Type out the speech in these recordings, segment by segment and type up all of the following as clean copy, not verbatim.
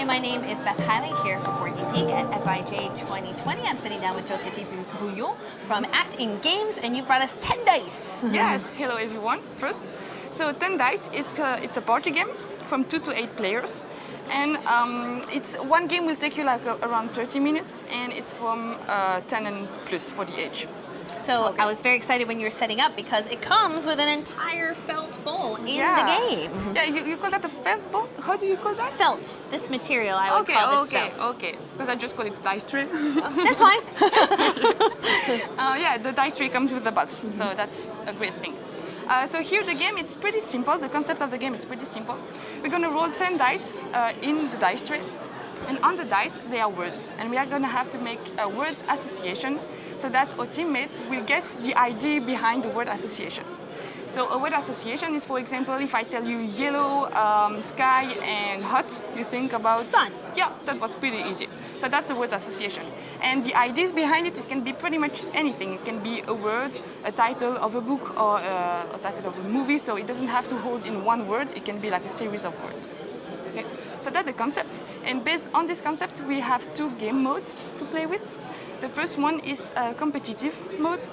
my name is Beth Hiley here for Board Game Geek at FIJ 2020. I'm sitting down with Josephine Bouillon from Act in Games, and you've brought us 10 dice. Yes, hello everyone, first. So 10 dice, it's a party game from 2 to 8 players. And it's one game will take you like around 30 minutes, and it's from 10 and plus for the age. So I was very excited when you were setting up because it comes with an entire felt bowl in the game. Yeah, you call that a felt bowl? How do you call that? Felt. This material I would call this felt. Okay, because I just call it dice tray. That's fine. Yeah, the dice tray comes with the box, so that's a great thing. So here the game, it's pretty simple. The concept of the game is pretty simple. We're going to roll 10 dice in the dice tray. And on the dice, there are words. And we are going to have to make a word association so that our teammate will guess the idea behind the word association. So a word association is, for example, if I tell you yellow, sky, and hot, you think about... sun. Yeah, that was pretty easy. So that's a word association. And the ideas behind it, it can be pretty much anything. It can be a word, a title of a book, or a title of a movie. So it doesn't have to hold in one word. It can be like a series of words. Okay? So that's the concept. And based on this concept, we have 2 game modes to play with. The first one is competitive mode.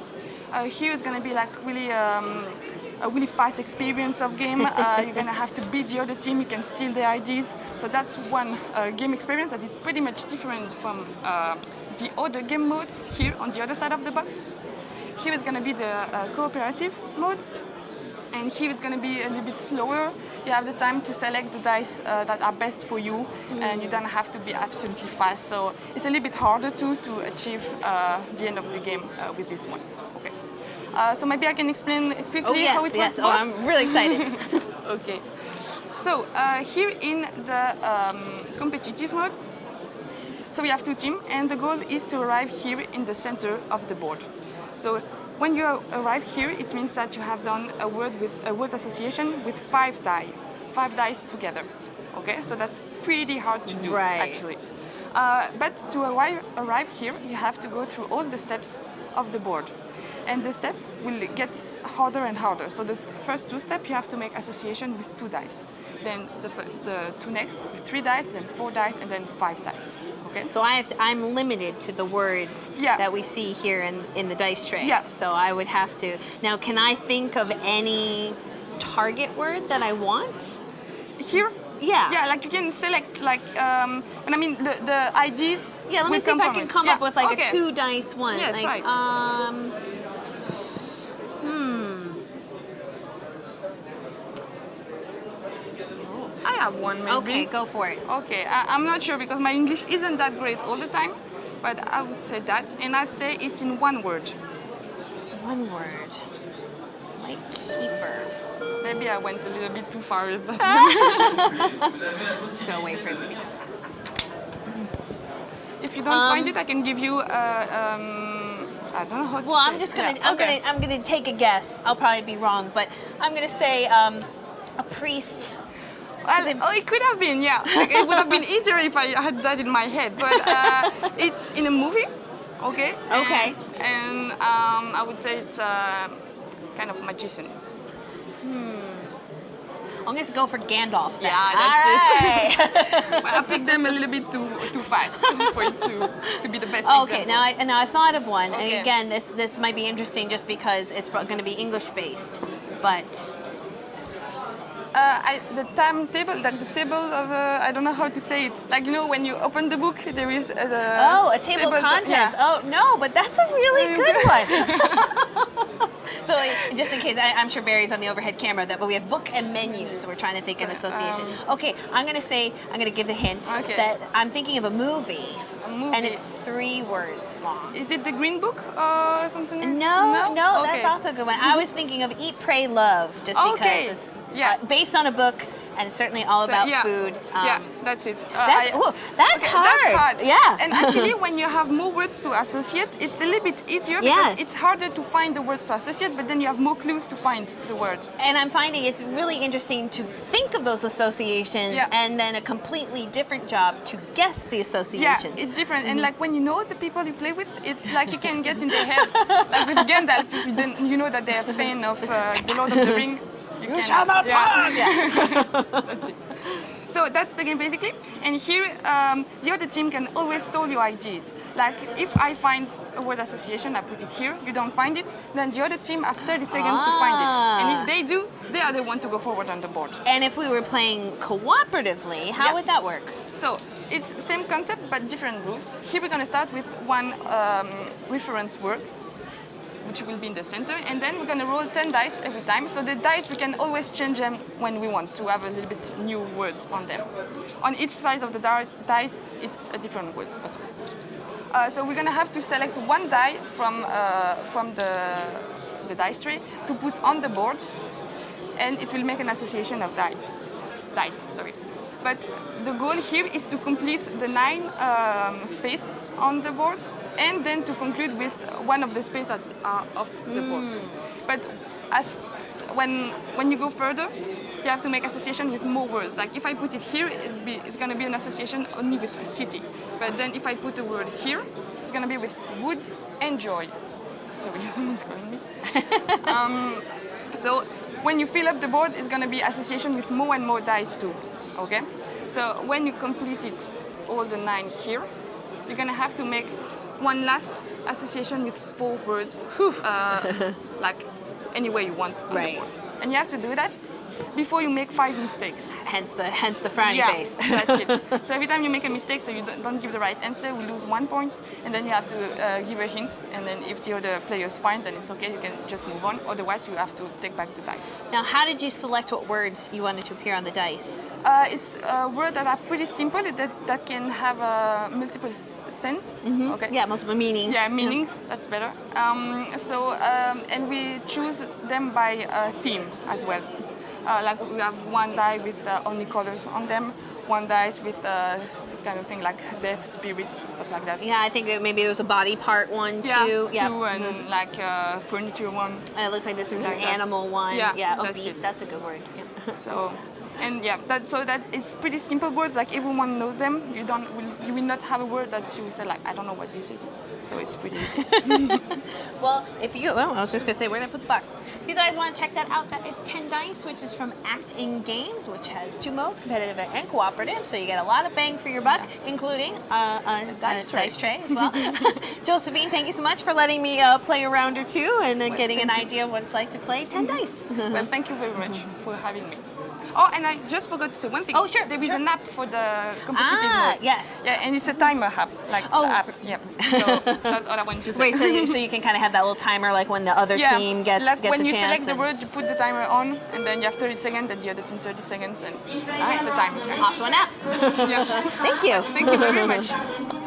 Here it's going to be like really a really fast experience of game. You're going to have to beat the other team. You can steal their ideas. So that's one game experience that is pretty much different from the other game mode here on the other side of the box. Here is going to be the cooperative mode. And here it's going to be a little bit slower. You have the time to select the dice that are best for you, and you don't have to be absolutely fast. So it's a little bit harder to achieve the end of the game with this one. Okay. So maybe I can explain quickly how it works. Yes, I'm really excited. Okay. So here in the competitive mode, so we have 2 teams, and the goal is to arrive here in the center of the board. So when you arrive here, it means that you have done a word association with 5 dice together. Okay, so that's pretty hard to do, actually. But to arrive here, you have to go through all the steps of the board, and the step will get harder and harder. So the first 2 steps, you have to make association with 2 dice. Then the 2 next with 3 dice, then 4 dice, and then 5 dice. Okay. So I'm limited to the words that we see here in the dice tray. Yeah. So I would have to. Now, can I think of any target word that I want? Here? Yeah. Yeah, like you can select like, and I mean the IDs. Yeah, let me see if I can come up with like a 2 dice one. Yeah, like, right. I have one maybe. Okay, go for it. Okay, I'm not sure because my English isn't that great all the time, but I would say that, and I'd say it's in 1 word. 1 word. Like keeper. Maybe I went a little bit too far with that. Just gonna wait for it. If you don't find it, I can give you. I don't know how to Well, say I'm just gonna. Yeah, I'm gonna take a guess. I'll probably be wrong, but I'm gonna say a priest. Well, it could have been, yeah. Like, it would have been easier if I had that in my head, but it's in a movie, okay? Okay. And I would say it's kind of magician. I'm gonna go for Gandalf then. Yeah, that's it. Well, I picked them a little bit too fast for it to be the best. Okay, example. now I've thought of one, Okay. and again, this might be interesting just because it's going to be English based, but. The timetable, like the table of, I don't know how to say it. Like, you know, when you open the book, there is a table of contents. Yeah. Oh, no, but that's a really good one. So just in case, I'm sure Barry's on the overhead camera, but we have book and menu, so we're trying to think an association. Okay, I'm going to give a hint that I'm thinking of a movie. And it's 3 words long. Is it the Green Book or something? No, Okay. that's also a good one. I was thinking of Eat, Pray, Love, just because it's based on a book and certainly all about food. Yeah, that's it. That's hard. Yeah. And actually, when you have more words to associate, it's a little bit easier because it's harder to find the words to associate, but then you have more clues to find the word. And I'm finding it's really interesting to think of those associations and then a completely different job to guess the associations. Yeah, it's different. And like when you know the people you play with, it's like you can get in their head. Like with Gandalf, if you know that they're a fan of The Lord of the Rings. You shall not pass! Yeah. So that's the game basically. And here, the other team can always steal your ideas. Like if I find a word association, I put it here, you don't find it, then the other team have 30 seconds to find it. And if they do, they are the one to go forward on the board. And if we were playing cooperatively, how would that work? So it's same concept but different rules. Here we're going to start with one reference word, which will be in the center, and then we're going to roll 10 dice every time. So the dice, we can always change them when we want to have a little bit new words on them. On each side of the dice, it's a different word also. So we're going to have to select one die from the dice tray to put on the board, and it will make an association of dice. But the goal here is to complete the 9 space on the board, and then to conclude with one of the spaces that are off the board. But when you go further, you have to make association with more words. Like if I put it here, it's going to be an association only with a city. But then if I put a word here, it's going to be with wood and joy. Sorry, someone's calling me. So when you fill up the board, it's going to be association with more and more dice too. Okay? So when you complete it, all the 9 here, you're going to have to make one last association with 4 words, like any way you want on the board. And you have to do that before you make 5 mistakes. Hence the frowny face. That's it. So every time you make a mistake, so you don't give the right answer, we lose 1 point, and then you have to give a hint, and then if the other players find, then it's okay, you can just move on. Otherwise, you have to take back the die. Now, how did you select what words you wanted to appear on the dice? It's words that are pretty simple, that can have multiple sense. Okay. Yeah, multiple meanings. Yeah, meanings. That's better. And we choose them by theme as well. Like we have one die with only colors on them, one dice with kind of thing like death, spirit, stuff like that. Yeah, I think maybe there was a body part one too. Yeah, two, and like furniture one. It looks like this is like an animal one. Yeah, a beast. That's a good word. Yeah. So. And yeah, that it's pretty simple words. Like everyone knows them. You will not have a word that you say like I don't know what this is. So it's pretty easy. Well, I was just gonna say, where did I put the box? If you guys want to check that out, that is 10 dice, which is from Acting Games, which has 2 modes, competitive and cooperative. So you get a lot of bang for your buck, including a dice tray as well. Josephine, thank you so much for letting me play a round or two and getting an idea of what it's like to play 10 dice. Well, thank you very much for having me. Oh, and I just forgot to say one thing. Oh, sure. There is an app for the competitive mode. Yes. Yeah, and it's a timer app, like app. Yeah. So that's all I wanted to say. Wait, so you can kind of have that little timer, like when the other team gets like a chance. when you select the word, you put the timer on, and then you have 30 seconds, and the other team 30 seconds, and it's a timer. Also an app. Yeah. Thank you. Thank you very much.